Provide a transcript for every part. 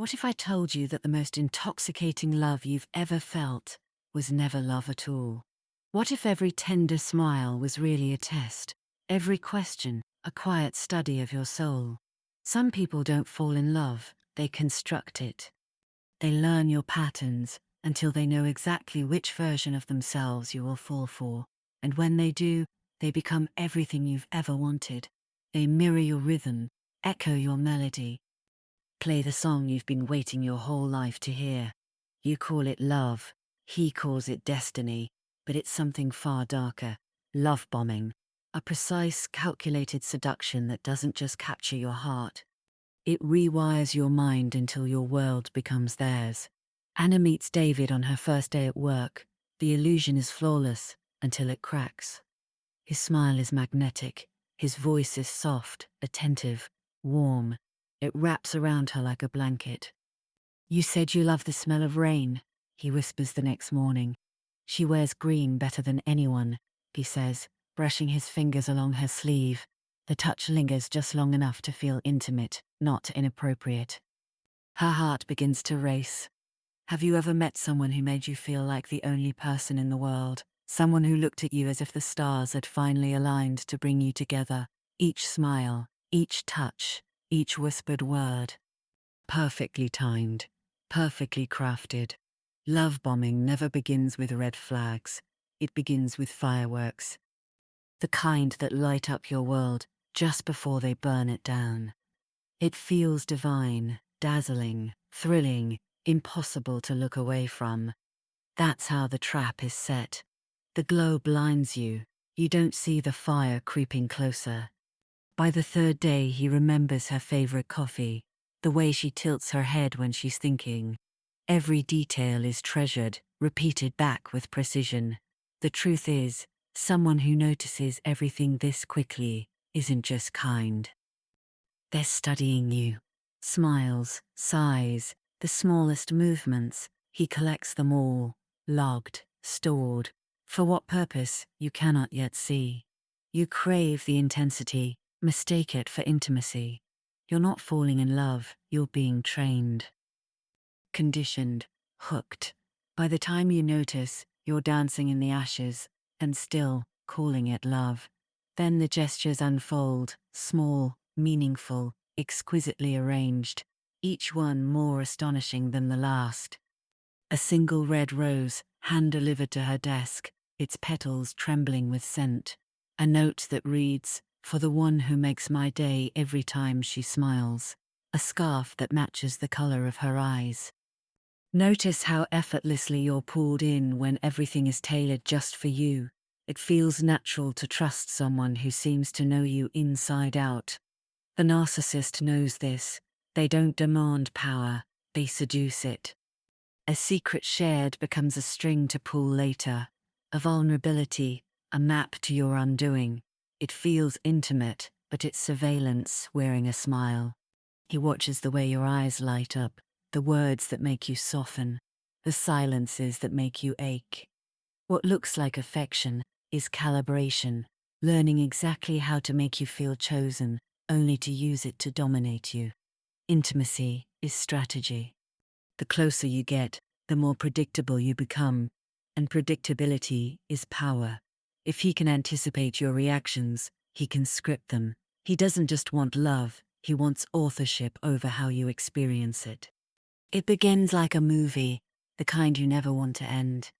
What if I told you that the most intoxicating love you've ever felt was never love at all? What if every tender smile was really a test, every question a quiet study of your soul? Some people don't fall in love, they construct it. They learn your patterns until they know exactly which version of themselves you will fall for. And when they do, they become everything you've ever wanted. They mirror your rhythm, echo your melody, play the song you've been waiting your whole life to hear. You call it love, he calls it destiny, but it's something far darker. Love bombing. A precise, calculated seduction that doesn't just capture your heart. It rewires your mind until your world becomes theirs. Anna meets David on her first day at work. The illusion is flawless until it cracks. His smile is magnetic. His voice is soft, attentive, warm. It wraps around her like a blanket. You said you love the smell of rain, he whispers the next morning. She wears green better than anyone, he says, brushing his fingers along her sleeve. The touch lingers just long enough to feel intimate, not inappropriate. Her heart begins to race. Have you ever met someone who made you feel like the only person in the world? Someone who looked at you as if the stars had finally aligned to bring you together. Each smile, each touch, each whispered word. Perfectly timed, perfectly crafted. Love bombing never begins with red flags. It begins with fireworks. The kind that light up your world just before they burn it down. It feels divine, dazzling, thrilling, impossible to look away from. That's how the trap is set. The glow blinds you. You don't see the fire creeping closer. By the third day, he remembers her favorite coffee, the way she tilts her head when she's thinking. Every detail is treasured, repeated back with precision. The truth is, someone who notices everything this quickly isn't just kind. They're studying you. Smiles, sighs, the smallest movements, he collects them all, logged, stored. For what purpose, you cannot yet see. You crave the intensity, mistake it for intimacy. You're not falling in love, you're being trained. Conditioned, hooked. By the time you notice, you're dancing in the ashes, and still calling it love. Then the gestures unfold, small, meaningful, exquisitely arranged, each one more astonishing than the last. A single red rose, hand-delivered to her desk, its petals trembling with scent. A note that reads, "For the one who makes my day every time she smiles." A scarf that matches the color of her eyes. Notice how effortlessly you're pulled in when everything is tailored just for you. It feels natural to trust someone who seems to know you inside out. The narcissist knows this. They don't demand power, they seduce it. A secret shared becomes a string to pull later. A vulnerability, a map to your undoing. It feels intimate, but it's surveillance wearing a smile. He watches the way your eyes light up, the words that make you soften, the silences that make you ache. What looks like affection is calibration, learning exactly how to make you feel chosen, only to use it to dominate you. Intimacy is strategy. The closer you get, the more predictable you become, and predictability is power. If he can anticipate your reactions, he can script them. He doesn't just want love, he wants authorship over how you experience it. It begins like a movie, the kind you never want to end.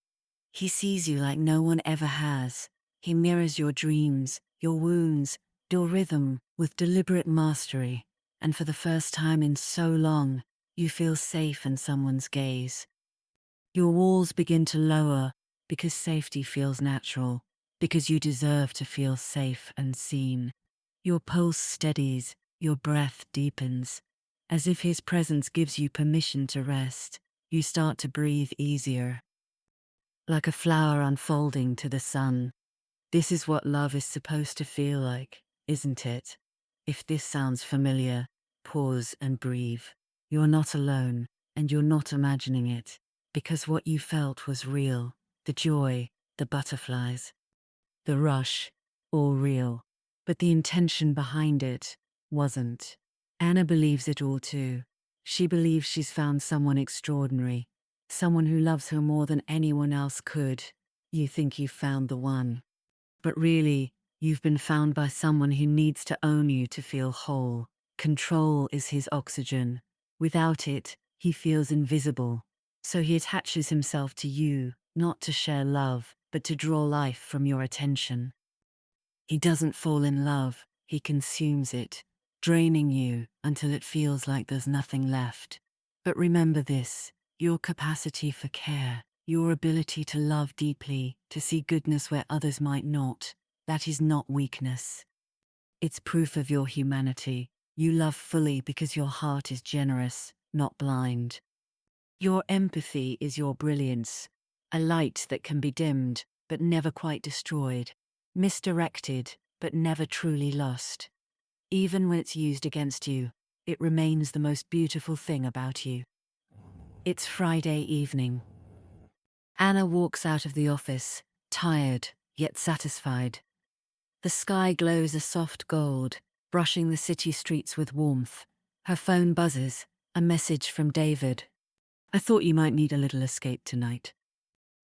He sees you like no one ever has. He mirrors your dreams, your wounds, your rhythm with deliberate mastery. And for the first time in so long, you feel safe in someone's gaze. Your walls begin to lower because safety feels natural, because you deserve to feel safe and seen. Your pulse steadies, your breath deepens. As if his presence gives you permission to rest, you start to breathe easier. Like a flower unfolding to the sun. This is what love is supposed to feel like, isn't it? If this sounds familiar, pause and breathe. You're not alone, and you're not imagining it, because what you felt was real. The joy, the butterflies, the rush, all real. But the intention behind it wasn't. Anna believes it all too. She believes she's found someone extraordinary, someone who loves her more than anyone else could. You think you've found the one. But really, you've been found by someone who needs to own you to feel whole. Control is his oxygen. Without it, he feels invisible. So he attaches himself to you, not to share love, but to draw life from your attention. He doesn't fall in love, he consumes it, draining you until it feels like there's nothing left. But remember this, your capacity for care, your ability to love deeply, to see goodness where others might not, that is not weakness. It's proof of your humanity. You love fully because your heart is generous, not blind. Your empathy is your brilliance, a light that can be dimmed, but never quite destroyed, misdirected, but never truly lost. Even when it's used against you, it remains the most beautiful thing about you. It's Friday evening. Anna walks out of the office, tired, yet satisfied. The sky glows a soft gold, brushing the city streets with warmth. Her phone buzzes, a message from David. I thought you might need a little escape tonight.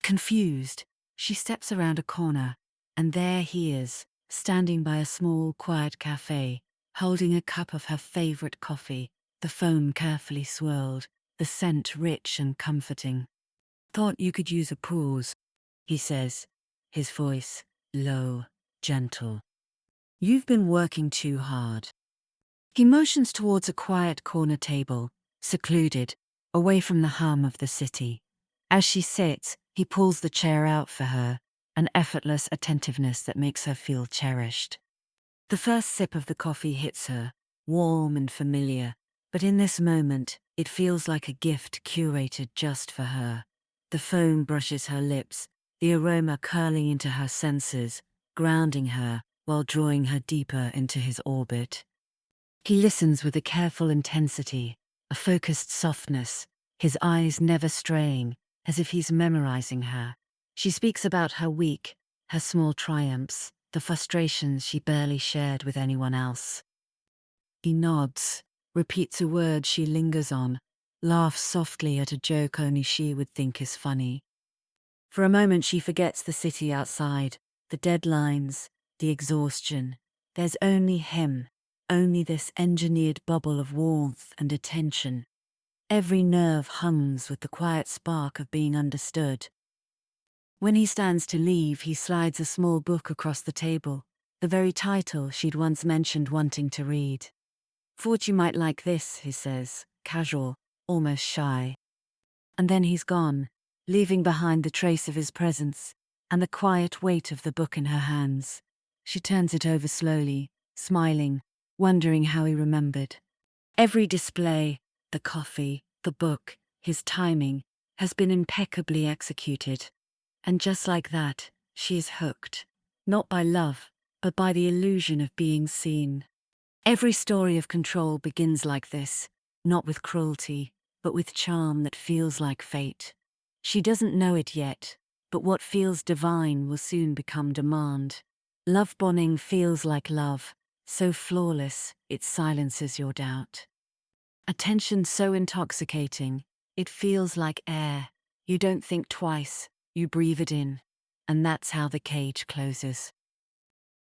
Confused, she steps around a corner, and there he is, standing by a small, quiet cafe, holding a cup of her favorite coffee, the foam carefully swirled, the scent rich and comforting. Thought you could use a pause, he says, his voice low, gentle. You've been working too hard. He motions towards a quiet corner table, secluded, away from the hum of the city. As she sits, he pulls the chair out for her, an effortless attentiveness that makes her feel cherished. The first sip of the coffee hits her, warm and familiar, but in this moment, it feels like a gift curated just for her. The foam brushes her lips, the aroma curling into her senses, grounding her while drawing her deeper into his orbit. He listens with a careful intensity, a focused softness, his eyes never straying, as if he's memorizing her. She speaks about her week, her small triumphs, the frustrations she barely shared with anyone else. He nods, repeats a word she lingers on, laughs softly at a joke only she would think is funny. For a moment she forgets the city outside, the deadlines, the exhaustion. There's only him, only this engineered bubble of warmth and attention. Every nerve hums with the quiet spark of being understood. When he stands to leave, he slides a small book across the table, the very title she'd once mentioned wanting to read. Thought you might like this, he says, casual, almost shy. And then he's gone, leaving behind the trace of his presence and the quiet weight of the book in her hands. She turns it over slowly, smiling, wondering how he remembered. Every display, the coffee, the book, his timing, has been impeccably executed. And just like that, she is hooked, not by love, but by the illusion of being seen. Every story of control begins like this, not with cruelty, but with charm that feels like fate. She doesn't know it yet, but what feels divine will soon become demand. Love bombing feels like love, so flawless, it silences your doubt. Attention so intoxicating, it feels like air. You don't think twice, you breathe it in. And that's how the cage closes.